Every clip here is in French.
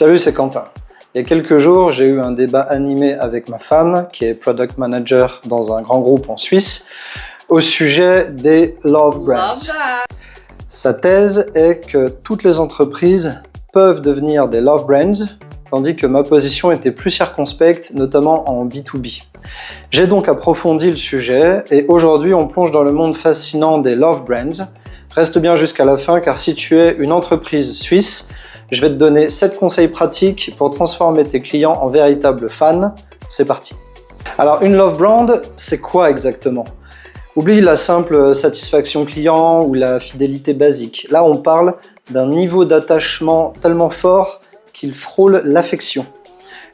Salut, c'est Quentin. Il y a quelques jours, j'ai eu un débat animé avec ma femme, qui est Product Manager dans un grand groupe en Suisse, au sujet des Love Brands. Sa thèse est que toutes les entreprises peuvent devenir des Love Brands, tandis que ma position était plus circonspecte, notamment en B2B. J'ai donc approfondi le sujet, et aujourd'hui on plonge dans le monde fascinant des Love Brands. Reste bien jusqu'à la fin, car si tu es une entreprise suisse, je vais te donner 7 conseils pratiques pour transformer tes clients en véritables fans. C'est parti. Alors, une Love Brand, c'est quoi exactement? Oublie la simple satisfaction client ou la fidélité basique. Là, on parle d'un niveau d'attachement tellement fort qu'il frôle l'affection.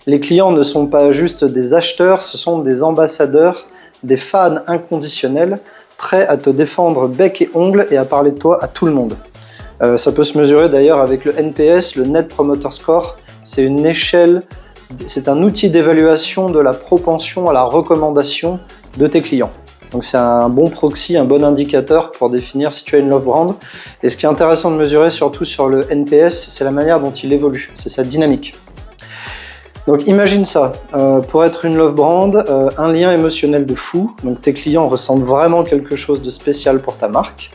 Les clients ne sont pas juste des acheteurs, ce sont des ambassadeurs, des fans inconditionnels, prêts à te défendre bec et ongles et à parler de toi à tout le monde. Ça peut se mesurer d'ailleurs avec le NPS, le Net Promoter Score. C'est une échelle, c'est un outil d'évaluation de la propension à la recommandation de tes clients. Donc c'est un bon proxy, un bon indicateur pour définir si tu as une love brand. Et ce qui est intéressant de mesurer, surtout sur le NPS, c'est la manière dont il évolue, c'est sa dynamique. Donc imagine ça, pour être une love brand, un lien émotionnel de fou. Donc tes clients ressentent vraiment quelque chose de spécial pour ta marque.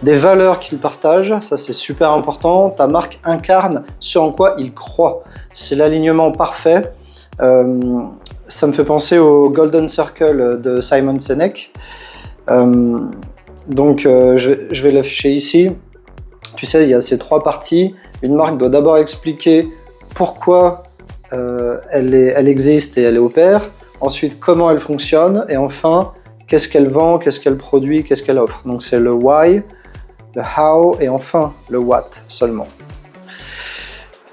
Des valeurs qu'ils partagent, ça c'est super important. Ta marque incarne ce en quoi ils croient. C'est l'alignement parfait. Ça me fait penser au Golden Circle de Simon Sinek. Je vais l'afficher ici. Tu sais, il y a ces 3 parties. Une marque doit d'abord expliquer pourquoi elle existe et elle opère. Ensuite, comment elle fonctionne. Et enfin, qu'est-ce qu'elle vend, qu'est-ce qu'elle produit, qu'est-ce qu'elle offre. Donc c'est le why, le how et enfin le what seulement.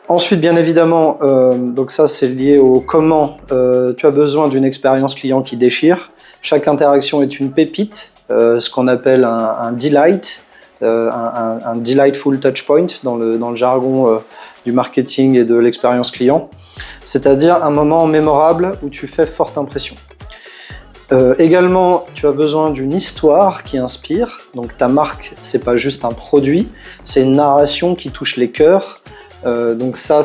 Ensuite, bien évidemment, donc ça c'est lié au comment. Tu as besoin d'une expérience client qui déchire. Chaque interaction est une pépite, ce qu'on appelle un delight, un delightful touchpoint dans le jargon du marketing et de l'expérience client. C'est-à-dire un moment mémorable où tu fais forte impression. Également, tu as besoin d'une histoire qui inspire. Donc ta marque, c'est pas juste un produit, c'est une narration qui touche les cœurs. Donc ça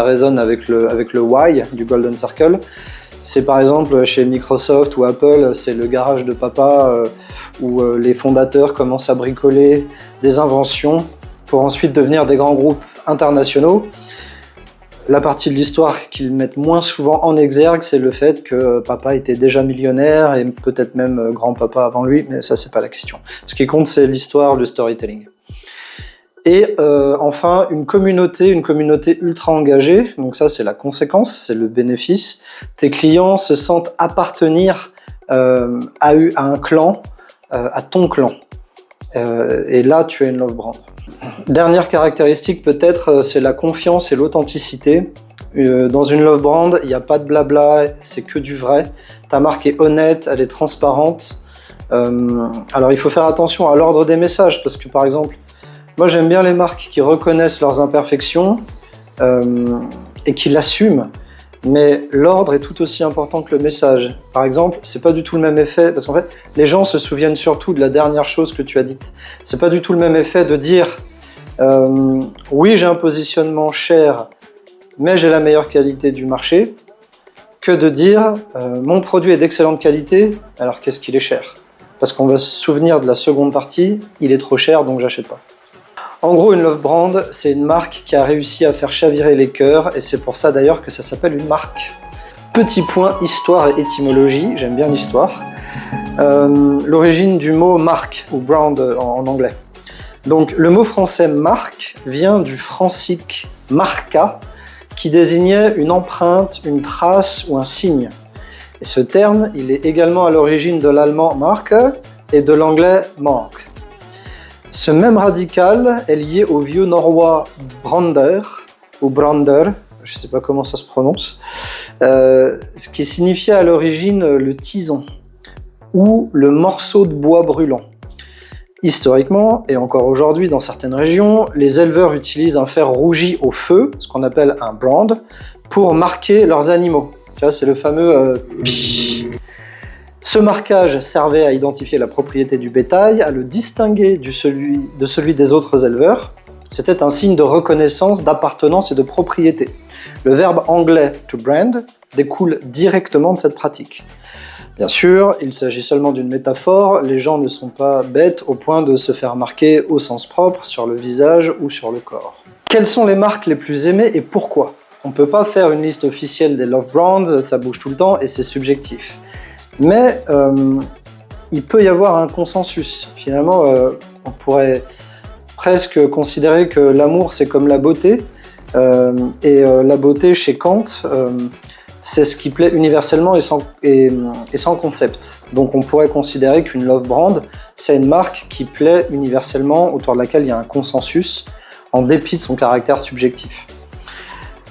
résonne avec le why du Golden Circle. C'est par exemple chez Microsoft ou Apple, c'est le garage de papa où les fondateurs commencent à bricoler des inventions pour ensuite devenir des grands groupes internationaux. La partie de l'histoire qu'ils mettent moins souvent en exergue, c'est le fait que papa était déjà millionnaire et peut-être même grand-papa avant lui, mais ça c'est pas la question. Ce qui compte c'est l'histoire, le storytelling. Et enfin, une communauté ultra engagée, donc ça c'est la conséquence, c'est le bénéfice. Tes clients se sentent appartenir à un clan, à ton clan. Et là tu as une love brand. Dernière caractéristique peut-être, c'est la confiance et l'authenticité. Dans une love brand, il n'y a pas de blabla, c'est que du vrai. Ta marque est honnête, elle est transparente. Alors il faut faire attention à l'ordre des messages, parce que par exemple, moi j'aime bien les marques qui reconnaissent leurs imperfections et qui l'assument. Mais l'ordre est tout aussi important que le message. Par exemple, c'est pas du tout le même effet, parce qu'en fait, les gens se souviennent surtout de la dernière chose que tu as dite. C'est pas du tout le même effet de dire oui, j'ai un positionnement cher, mais j'ai la meilleure qualité du marché, que de dire mon produit est d'excellente qualité, alors qu'est-ce qu'il est cher? Parce qu'on va se souvenir de la seconde partie, il est trop cher, donc j'achète pas. En gros, une love brand, c'est une marque qui a réussi à faire chavirer les cœurs, et c'est pour ça d'ailleurs que ça s'appelle une marque. Petit point histoire et étymologie, j'aime bien l'histoire. L'origine du mot marque, ou brand en anglais. Donc le mot français marque vient du francique marca, qui désignait une empreinte, une trace ou un signe. Et ce terme, il est également à l'origine de l'allemand Marke et de l'anglais Mark. Ce même radical est lié au vieux norrois brander, ou brander, je ne sais pas comment ça se prononce, ce qui signifiait à l'origine le tison, ou le morceau de bois brûlant. Historiquement, et encore aujourd'hui dans certaines régions, les éleveurs utilisent un fer rougi au feu, ce qu'on appelle un brand, pour marquer leurs animaux. Tu vois, c'est le fameux Ce marquage servait à identifier la propriété du bétail, à le distinguer de celui des autres éleveurs. C'était un signe de reconnaissance, d'appartenance et de propriété. Le verbe anglais to brand découle directement de cette pratique. Bien sûr, il s'agit seulement d'une métaphore, les gens ne sont pas bêtes au point de se faire marquer au sens propre sur le visage ou sur le corps. Quelles sont les marques les plus aimées et pourquoi? On ne peut pas faire une liste officielle des Love Brands, ça bouge tout le temps et c'est subjectif. Mais il peut y avoir un consensus. Finalement, on pourrait presque considérer que l'amour c'est comme la beauté, la beauté chez Kant, c'est ce qui plaît universellement et sans concept. Donc on pourrait considérer qu'une love brand, c'est une marque qui plaît universellement, autour de laquelle il y a un consensus, en dépit de son caractère subjectif.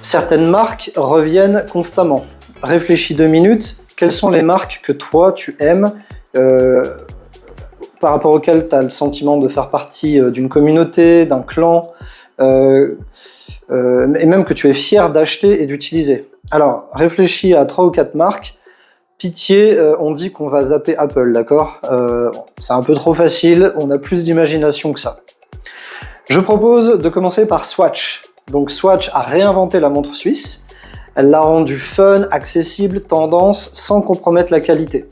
Certaines marques reviennent constamment. Réfléchis 2 minutes, quelles sont les marques que toi tu aimes, par rapport auxquelles tu as le sentiment de faire partie d'une communauté, d'un clan, et même que tu es fier d'acheter et d'utiliser. Alors, réfléchis à 3 ou 4 marques. Pitié, on dit qu'on va zapper Apple, d'accord? C'est un peu trop facile, on a plus d'imagination que ça. Je propose de commencer par Swatch. Donc Swatch a réinventé la montre suisse. Elle l'a rendue fun, accessible, tendance, sans compromettre la qualité.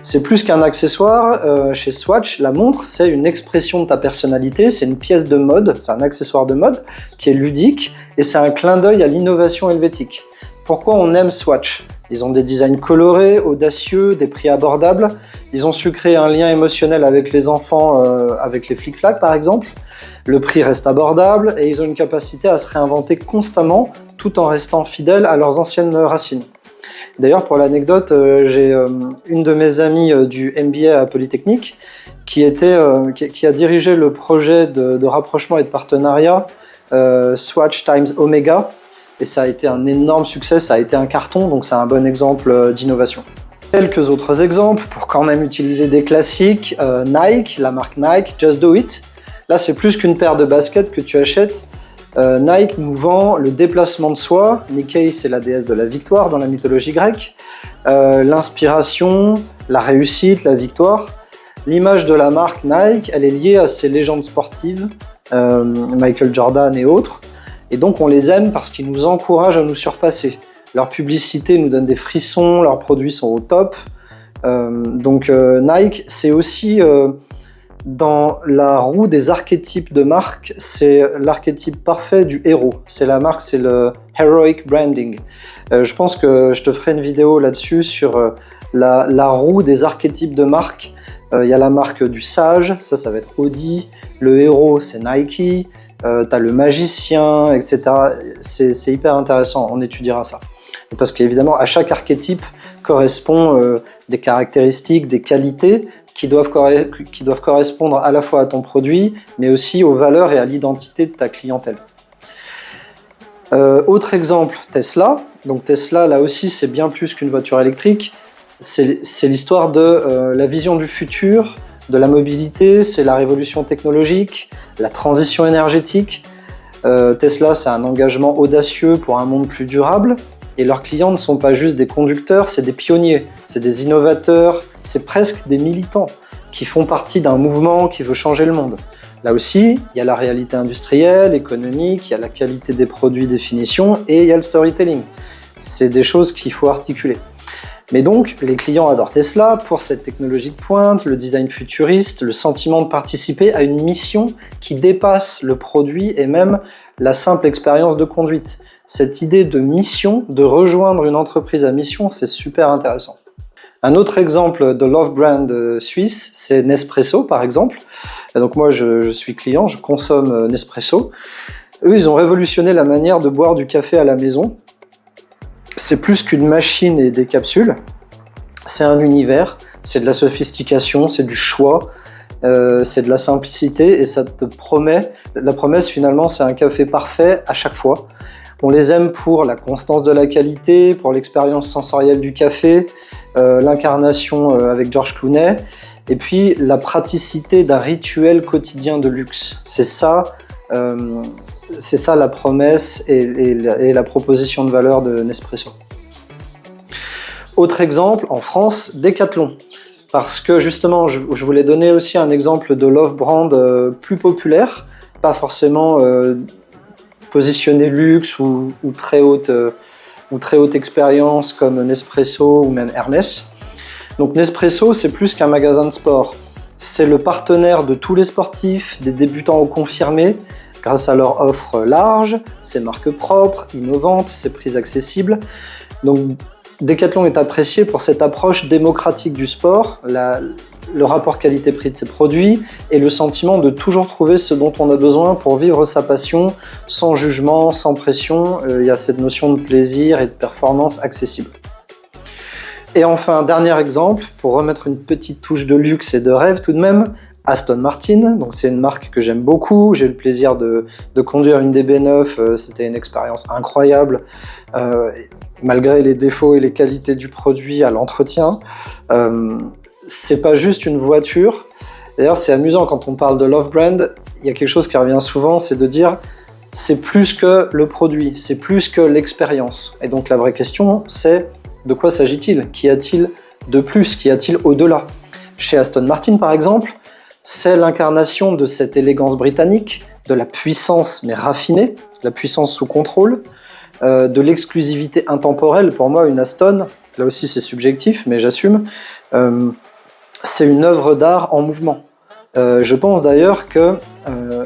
C'est plus qu'un accessoire, chez Swatch, la montre c'est une expression de ta personnalité, c'est une pièce de mode, c'est un accessoire de mode qui est ludique et c'est un clin d'œil à l'innovation helvétique. Pourquoi on aime Swatch? Ils ont des designs colorés, audacieux, des prix abordables, ils ont su créer un lien émotionnel avec les enfants, avec les flic-flac par exemple, le prix reste abordable et ils ont une capacité à se réinventer constamment tout en restant fidèles à leurs anciennes racines. D'ailleurs, pour l'anecdote, j'ai une de mes amies du MBA à Polytechnique qui a dirigé le projet de rapprochement et de partenariat Swatch times Omega, et ça a été un énorme succès, ça a été un carton, donc c'est un bon exemple d'innovation. Quelques autres exemples pour quand même utiliser des classiques, Nike, la marque Nike, Just Do It. Là, c'est plus qu'une paire de baskets que tu achètes. Nike nous vend le déplacement de soi. Nike, c'est la déesse de la victoire dans la mythologie grecque. L'inspiration, la réussite, la victoire. L'image de la marque Nike, elle est liée à ses légendes sportives, Michael Jordan et autres. Et donc on les aime parce qu'ils nous encouragent à nous surpasser. Leur publicité nous donne des frissons, leurs produits sont au top. Nike, c'est aussi dans la roue des archétypes de marque, c'est l'archétype parfait du héros. C'est la marque, c'est le heroic branding. Je pense que je te ferai une vidéo là-dessus sur la roue des archétypes de marque. Il y a la marque du sage, ça va être Audi. Le héros, c'est Nike. T'as le magicien, etc. C'est hyper intéressant, on étudiera ça. Parce qu'évidemment, à chaque archétype correspond des caractéristiques, des qualités qui doivent correspondre à la fois à ton produit, mais aussi aux valeurs et à l'identité de ta clientèle. Autre exemple, Tesla. Donc Tesla, là aussi, c'est bien plus qu'une voiture électrique. C'est l'histoire de la vision du futur, de la mobilité, c'est la révolution technologique, la transition énergétique. Tesla, c'est un engagement audacieux pour un monde plus durable. Et leurs clients ne sont pas juste des conducteurs, c'est des pionniers, c'est des innovateurs, c'est presque des militants qui font partie d'un mouvement qui veut changer le monde. Là aussi, il y a la réalité industrielle, économique, il y a la qualité des produits, des finitions et il y a le storytelling. C'est des choses qu'il faut articuler. Mais donc, les clients adorent Tesla pour cette technologie de pointe, le design futuriste, le sentiment de participer à une mission qui dépasse le produit et même la simple expérience de conduite. Cette idée de mission, de rejoindre une entreprise à mission, c'est super intéressant. Un autre exemple de love brand suisse, c'est Nespresso par exemple. Et donc moi, je suis client, je consomme Nespresso. Eux, ils ont révolutionné la manière de boire du café à la maison. C'est plus qu'une machine et des capsules, c'est un univers, c'est de la sophistication, c'est du choix, c'est de la simplicité et ça te promet, la promesse finalement c'est un café parfait à chaque fois. On les aime pour la constance de la qualité, pour l'expérience sensorielle du café, l'incarnation avec George Clooney et puis la praticité d'un rituel quotidien de luxe. C'est ça la promesse et la proposition de valeur de Nespresso. Autre exemple, en France, Decathlon. Parce que justement, je voulais donner aussi un exemple de love brand plus populaire, pas forcément positionné luxe ou très haute expérience comme Nespresso ou même Hermès. Donc Nespresso, c'est plus qu'un magasin de sport. C'est le partenaire de tous les sportifs, des débutants aux confirmés, grâce à leur offre large, ses marques propres, innovantes, ses prix accessibles. Donc Decathlon est apprécié pour cette approche démocratique du sport, le rapport qualité-prix de ses produits et le sentiment de toujours trouver ce dont on a besoin pour vivre sa passion, sans jugement, sans pression. Il y a cette notion de plaisir et de performance accessible. Et enfin, un dernier exemple, pour remettre une petite touche de luxe et de rêve tout de même, Aston Martin. Donc c'est une marque que j'aime beaucoup, j'ai eu le plaisir de conduire une DB9, c'était une expérience incroyable, malgré les défauts et les qualités du produit à l'entretien. C'est pas juste une voiture. D'ailleurs, c'est amusant quand on parle de Love Brand, il y a quelque chose qui revient souvent, c'est de dire c'est plus que le produit, c'est plus que l'expérience. Et donc la vraie question, c'est de quoi s'agit-il? Qu'y a-t-il de plus? Qu'y a-t-il au-delà? Chez Aston Martin, par exemple, c'est l'incarnation de cette élégance britannique, de la puissance mais raffinée, de la puissance sous contrôle, de l'exclusivité intemporelle. Pour moi, une Aston, là aussi c'est subjectif, mais j'assume, c'est une œuvre d'art en mouvement. Je pense d'ailleurs que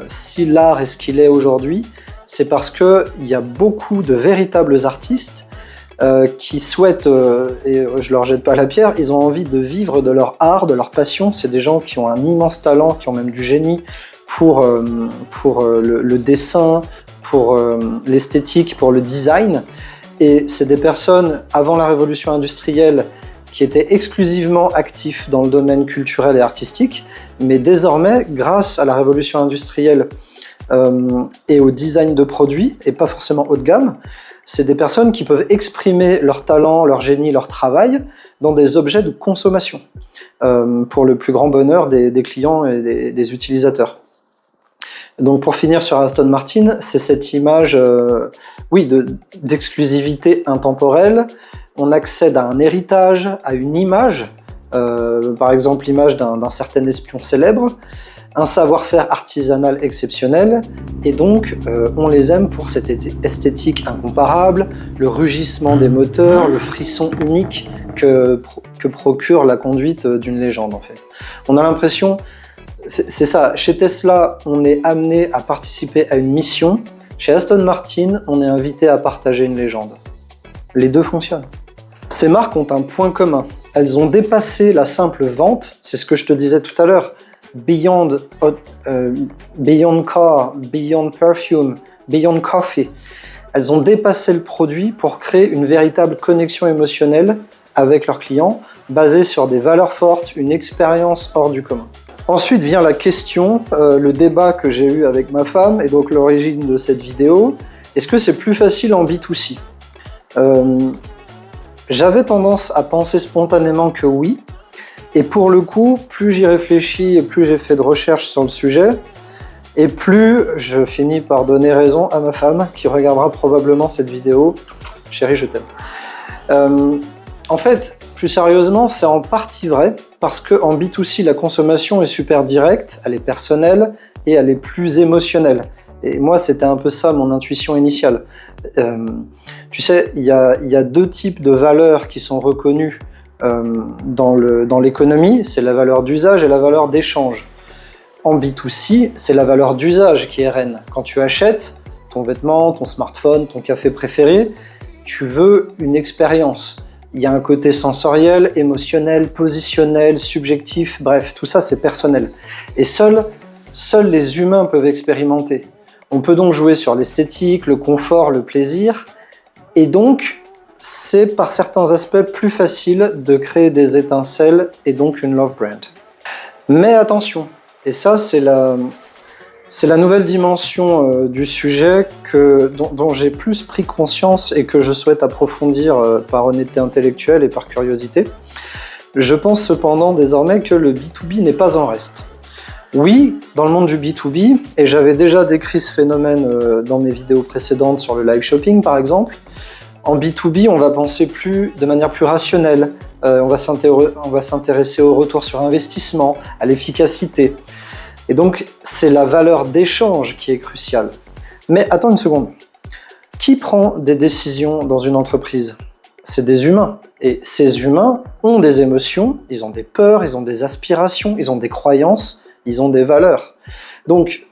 si l'art est ce qu'il est aujourd'hui, c'est parce qu'il y a beaucoup de véritables artistes qui souhaitent, et je leur jette pas la pierre, ils ont envie de vivre de leur art, de leur passion. C'est des gens qui ont un immense talent, qui ont même du génie pour le dessin, pour l'esthétique, pour le design. Et c'est des personnes, avant la révolution industrielle, qui étaient exclusivement actifs dans le domaine culturel et artistique, mais désormais, grâce à la révolution industrielle et au design de produits, et pas forcément haut de gamme, c'est des personnes qui peuvent exprimer leur talent, leur génie, leur travail dans des objets de consommation, pour le plus grand bonheur des clients et des utilisateurs. Donc pour finir sur Aston Martin, c'est cette image d'exclusivité intemporelle. On accède à un héritage, à une image, par exemple l'image d'un certain espion célèbre, un savoir-faire artisanal exceptionnel, et donc on les aime pour cette esthétique incomparable, le rugissement des moteurs, le frisson unique que procure la conduite d'une légende en fait. On a l'impression, c'est ça, chez Tesla on est amené à participer à une mission, chez Aston Martin on est invité à partager une légende. Les deux fonctionnent. Ces marques ont un point commun, elles ont dépassé la simple vente, c'est ce que je te disais tout à l'heure, beyond car, beyond perfume, beyond coffee. Elles ont dépassé le produit pour créer une véritable connexion émotionnelle avec leurs clients, basée sur des valeurs fortes, une expérience hors du commun. Ensuite vient la question, le débat que j'ai eu avec ma femme, et donc l'origine de cette vidéo. Est-ce que c'est plus facile en B2C? J'avais tendance à penser spontanément que oui, et pour le coup, plus j'y réfléchis et plus j'ai fait de recherches sur le sujet, et plus je finis par donner raison à ma femme, qui regardera probablement cette vidéo. Chérie, je t'aime. En fait, plus sérieusement, c'est en partie vrai, parce qu'en B2C, la consommation est super directe, elle est personnelle et elle est plus émotionnelle. Et moi, c'était un peu ça mon intuition initiale. Tu sais, il y a deux types de valeurs qui sont reconnues dans l'économie, c'est la valeur d'usage et la valeur d'échange. En B2C, c'est la valeur d'usage qui est reine. Quand tu achètes ton vêtement, ton smartphone, ton café préféré, tu veux une expérience. Il y a un côté sensoriel, émotionnel, positionnel, subjectif, bref, tout ça c'est personnel. Et seuls les humains peuvent expérimenter. On peut donc jouer sur l'esthétique, le confort, le plaisir, et donc c'est par certains aspects plus facile de créer des étincelles et donc une love brand. Mais attention, et ça c'est la nouvelle dimension du sujet dont j'ai plus pris conscience et que je souhaite approfondir par honnêteté intellectuelle et par curiosité. Je pense cependant désormais que le B2B n'est pas en reste. Oui, dans le monde du B2B, et j'avais déjà décrit ce phénomène dans mes vidéos précédentes sur le live shopping par exemple, en B2B, on va penser de manière plus rationnelle, on va s'intéresser au retour sur investissement, à l'efficacité. Et donc, c'est la valeur d'échange qui est cruciale. Mais attends une seconde. Qui prend des décisions dans une entreprise? C'est des humains. Et ces humains ont des émotions, ils ont des peurs, ils ont des aspirations, ils ont des croyances, ils ont des valeurs. Donc,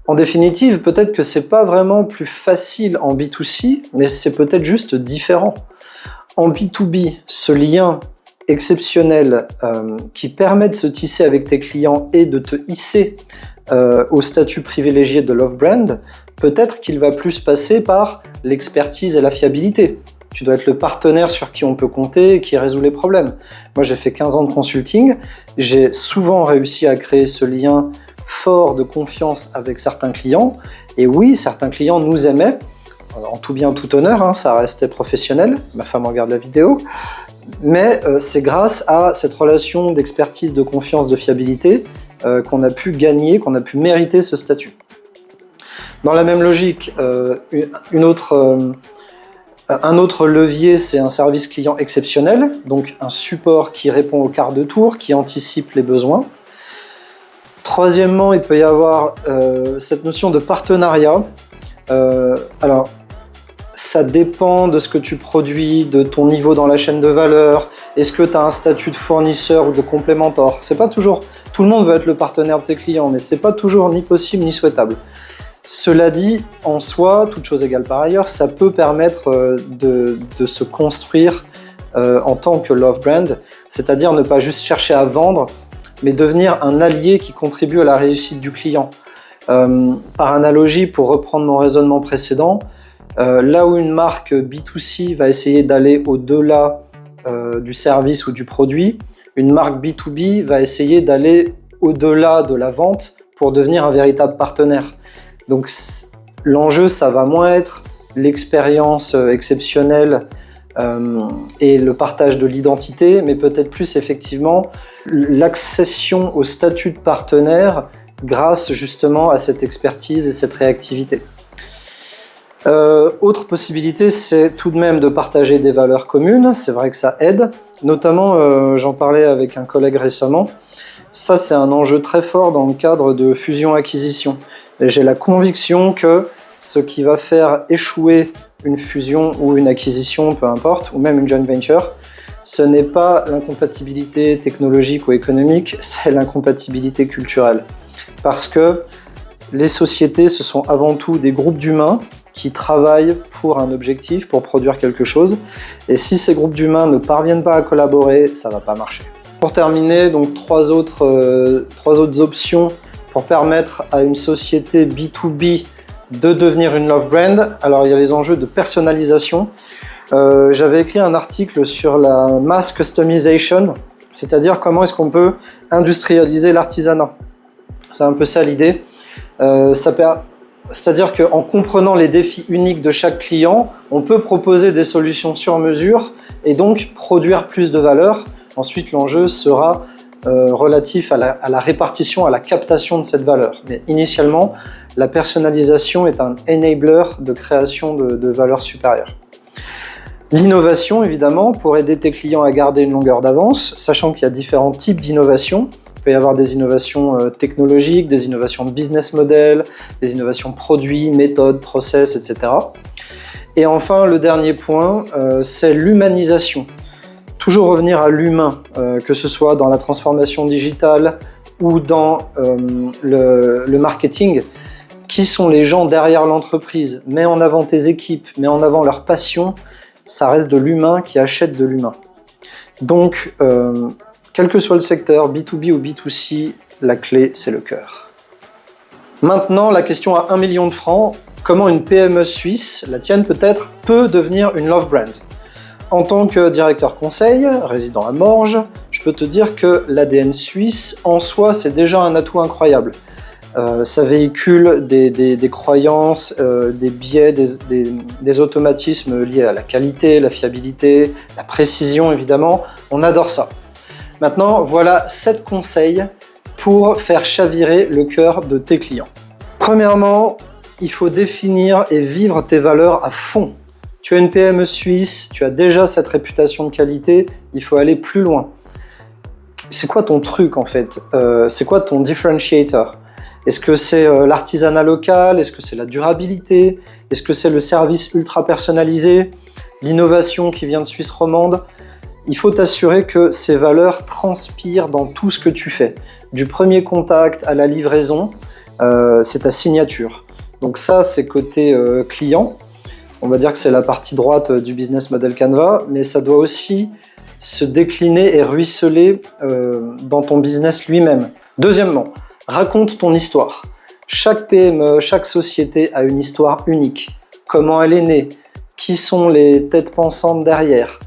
en définitive, peut-être que c'est pas vraiment plus facile en B2C, mais c'est peut-être juste différent. En B2B, ce lien exceptionnel qui permet de se tisser avec tes clients et de te hisser au statut privilégié de Love Brand, peut-être qu'il va plus passer par l'expertise et la fiabilité. Tu dois être le partenaire sur qui on peut compter et qui résout les problèmes. Moi, j'ai fait 15 ans de consulting. J'ai souvent réussi à créer ce lien fort de confiance avec certains clients. Et oui, certains clients nous aimaient. En tout bien, tout honneur, hein, ça restait professionnel. Ma femme regarde la vidéo. Mais c'est grâce à cette relation d'expertise, de confiance, de fiabilité qu'on a pu gagner, qu'on a pu mériter ce statut. Dans la même logique, un autre levier, c'est un service client exceptionnel, donc un support qui répond au quart de tour, qui anticipe les besoins. Troisièmement, il peut y avoir cette notion de partenariat. Alors, ça dépend de ce que tu produis, de ton niveau dans la chaîne de valeur. Est-ce que tu as un statut de fournisseur ou de complémentaire? C'est pas toujours. Tout le monde veut être le partenaire de ses clients, mais c'est pas toujours ni possible ni souhaitable. Cela dit, en soi, toute chose égale par ailleurs, ça peut permettre de se construire en tant que Love Brand, c'est-à-dire ne pas juste chercher à vendre, mais devenir un allié qui contribue à la réussite du client. Par analogie, pour reprendre mon raisonnement précédent, là où une marque B2C va essayer d'aller au-delà du service ou du produit, une marque B2B va essayer d'aller au-delà de la vente pour devenir un véritable partenaire. Donc l'enjeu, ça va moins être l'expérience exceptionnelle et le partage de l'identité, mais peut-être plus effectivement l'accession au statut de partenaire grâce justement à cette expertise et cette réactivité. Autre possibilité, c'est tout de même de partager des valeurs communes. C'est vrai que ça aide. Notamment, j'en parlais avec un collègue récemment. Ça, c'est un enjeu très fort dans le cadre de fusion-acquisition. J'ai la conviction que ce qui va faire échouer une fusion ou une acquisition, peu importe, ou même une joint venture, ce n'est pas l'incompatibilité technologique ou économique, c'est l'incompatibilité culturelle. Parce que les sociétés, ce sont avant tout des groupes d'humains qui travaillent pour un objectif, pour produire quelque chose. Et si ces groupes d'humains ne parviennent pas à collaborer, ça ne va pas marcher. Pour terminer, donc trois autres options pour permettre à une société B2B de devenir une Love Brand. Alors, il y a les enjeux de personnalisation. J'avais écrit un article sur la mass customization, c'est-à-dire comment est-ce qu'on peut industrialiser l'artisanat. C'est un peu ça l'idée. C'est-à-dire qu'en comprenant les défis uniques de chaque client, on peut proposer des solutions sur mesure et donc produire plus de valeur. Ensuite, l'enjeu sera relatif à la répartition, à la captation de cette valeur. Mais initialement, la personnalisation est un enabler de création de valeur supérieure. L'innovation, évidemment, pour aider tes clients à garder une longueur d'avance, sachant qu'il y a différents types d'innovations. Il peut y avoir des innovations technologiques, des innovations de business model, des innovations produits, méthodes, process, etc. Et enfin, le dernier point, c'est l'humanisation. Toujours revenir à l'humain, que ce soit dans la transformation digitale ou dans le marketing. Qui sont les gens derrière l'entreprise? Mets en avant tes équipes, mets en avant leur passion. Ça reste de l'humain qui achète de l'humain. Donc, quel que soit le secteur, B2B ou B2C, la clé, c'est le cœur. Maintenant, la question à 1 million de francs, comment une PME suisse, la tienne peut-être, peut devenir une Love Brand? En tant que directeur conseil, résident à Morges, je peux te dire que l'ADN suisse, en soi, c'est déjà un atout incroyable. Ça véhicule des croyances, des biais, des automatismes liés à la qualité, la fiabilité, la précision évidemment. On adore ça. Maintenant, voilà 7 conseils pour faire chavirer le cœur de tes clients. Premièrement, il faut définir et vivre tes valeurs à fond. Tu as une PME suisse, tu as déjà cette réputation de qualité, il faut aller plus loin. c'est quoi ton truc en fait? C'est quoi ton differentiator? Est-ce que c'est l'artisanat local? Est-ce que c'est la durabilité? Est-ce que c'est le service ultra personnalisé? L'innovation qui vient de Suisse romande? Il faut t'assurer que ces valeurs transpirent dans tout ce que tu fais. Du premier contact à la livraison, c'est ta signature. Donc ça, c'est côté client. On va dire que c'est la partie droite du business model Canva, mais ça doit aussi se décliner et ruisseler dans ton business lui-même. Deuxièmement, raconte ton histoire. Chaque PME, chaque société a une histoire unique. Comment elle est née? Qui sont les têtes pensantes derrière?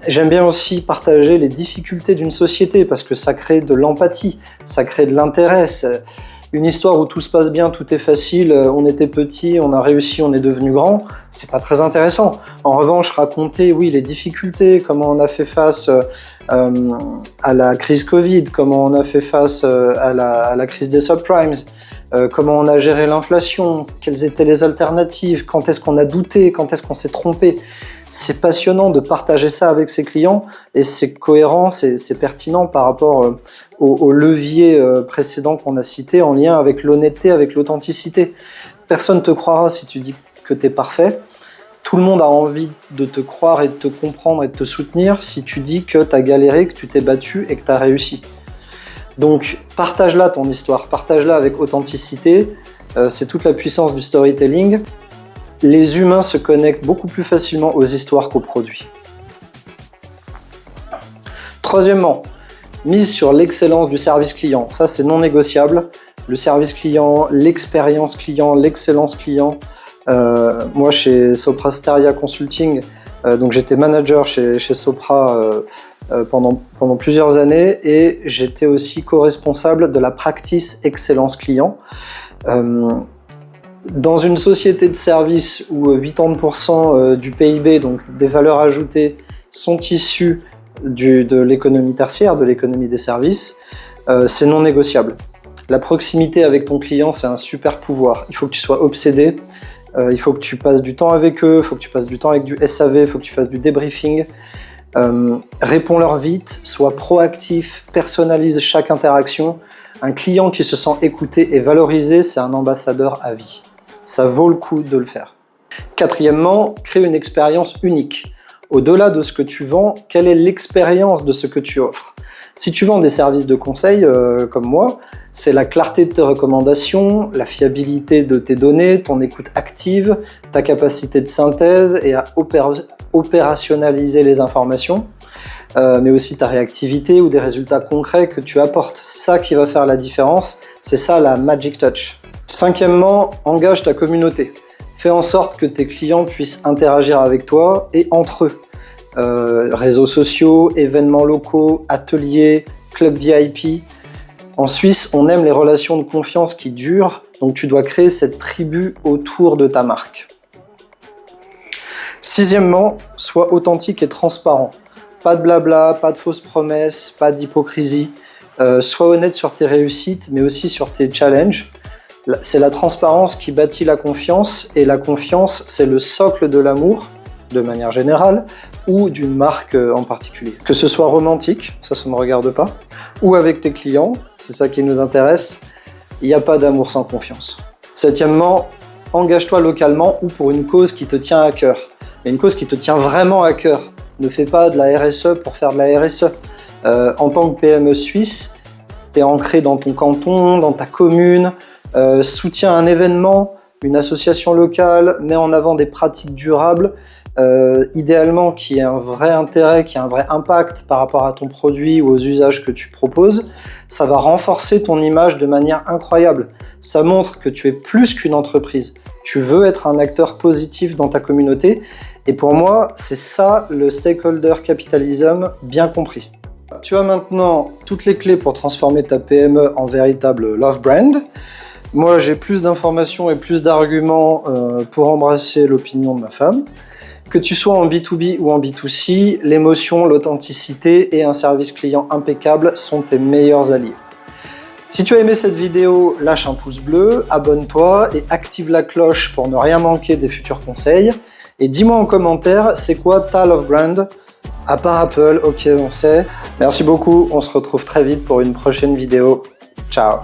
J'aime bien aussi partager les difficultés d'une société parce que ça crée de l'empathie, ça crée de l'intérêt. Une histoire où tout se passe bien, tout est facile, on était petit, on a réussi, on est devenu grand, c'est pas très intéressant. En revanche, raconter, oui, les difficultés, comment on a fait face à la crise Covid, comment on a fait face à la crise des subprimes, comment on a géré l'inflation, quelles étaient les alternatives, quand est-ce qu'on a douté, quand est-ce qu'on s'est trompé. C'est passionnant de partager ça avec ses clients et c'est cohérent, c'est pertinent par rapport au levier précédent qu'on a cité en lien avec l'honnêteté, avec l'authenticité. Personne ne te croira si tu dis que tu es parfait. Tout le monde a envie de te croire et de te comprendre et de te soutenir si tu dis que tu as galéré, que tu t'es battu et que tu as réussi. Donc partage-la ton histoire, partage-la avec authenticité. C'est toute la puissance du storytelling. Les humains se connectent beaucoup plus facilement aux histoires qu'aux produits. Troisièmement, mise sur l'excellence du service client. Ça, c'est non négociable. Le service client, l'expérience client, l'excellence client. Moi, chez Sopra Steria Consulting, donc j'étais manager chez Sopra pendant plusieurs années et j'étais aussi co-responsable de la practice excellence client. Dans une société de services où 80% du PIB, donc des valeurs ajoutées, sont issues de l'économie tertiaire, de l'économie des services, c'est non négociable. La proximité avec ton client, c'est un super pouvoir. Il faut que tu sois obsédé, il faut que tu passes du temps avec eux, il faut que tu passes du temps avec du SAV, il faut que tu fasses du débriefing. Réponds-leur vite, sois proactif, personnalise chaque interaction. Un client qui se sent écouté et valorisé, c'est un ambassadeur à vie. Ça vaut le coup de le faire. Quatrièmement, crée une expérience unique. Au-delà de ce que tu vends, quelle est l'expérience de ce que tu offres? Si tu vends des services de conseil comme moi, c'est la clarté de tes recommandations, la fiabilité de tes données, ton écoute active, ta capacité de synthèse et à opérationnaliser les informations, mais aussi ta réactivité ou des résultats concrets que tu apportes. C'est ça qui va faire la différence, c'est ça la magic touch. Cinquièmement, engage ta communauté. Fais en sorte que tes clients puissent interagir avec toi et entre eux. Réseaux sociaux, événements locaux, ateliers, clubs VIP. En Suisse, on aime les relations de confiance qui durent, donc tu dois créer cette tribu autour de ta marque. Sixièmement, sois authentique et transparent. Pas de blabla, pas de fausses promesses, pas d'hypocrisie. Sois honnête sur tes réussites, mais aussi sur tes challenges. C'est la transparence qui bâtit la confiance, et la confiance, c'est le socle de l'amour, de manière générale, ou d'une marque en particulier. Que ce soit romantique, ça ne me regarde pas, ou avec tes clients, c'est ça qui nous intéresse, il n'y a pas d'amour sans confiance. Septièmement, engage-toi localement ou pour une cause qui te tient à cœur. Mais une cause qui te tient vraiment à cœur. Ne fais pas de la RSE pour faire de la RSE. En tant que PME suisse, tu es ancré dans ton canton, dans ta commune, soutiens un événement, une association locale, mets en avant des pratiques durables, idéalement qui ait un vrai intérêt, qui ait un vrai impact par rapport à ton produit ou aux usages que tu proposes. Ça va renforcer ton image de manière incroyable. Ça montre que tu es plus qu'une entreprise. Tu veux être un acteur positif dans ta communauté. Et pour moi, c'est ça le stakeholder capitalism bien compris. Tu as maintenant toutes les clés pour transformer ta PME en véritable love brand. Moi, j'ai plus d'informations et plus d'arguments pour embrasser l'opinion de ma femme. Que tu sois en B2B ou en B2C, l'émotion, l'authenticité et un service client impeccable sont tes meilleurs alliés. Si tu as aimé cette vidéo, lâche un pouce bleu, abonne-toi et active la cloche pour ne rien manquer des futurs conseils. Et dis-moi en commentaire, c'est quoi ta love brand À part Apple, ok, on sait. Merci beaucoup, on se retrouve très vite pour une prochaine vidéo. Ciao.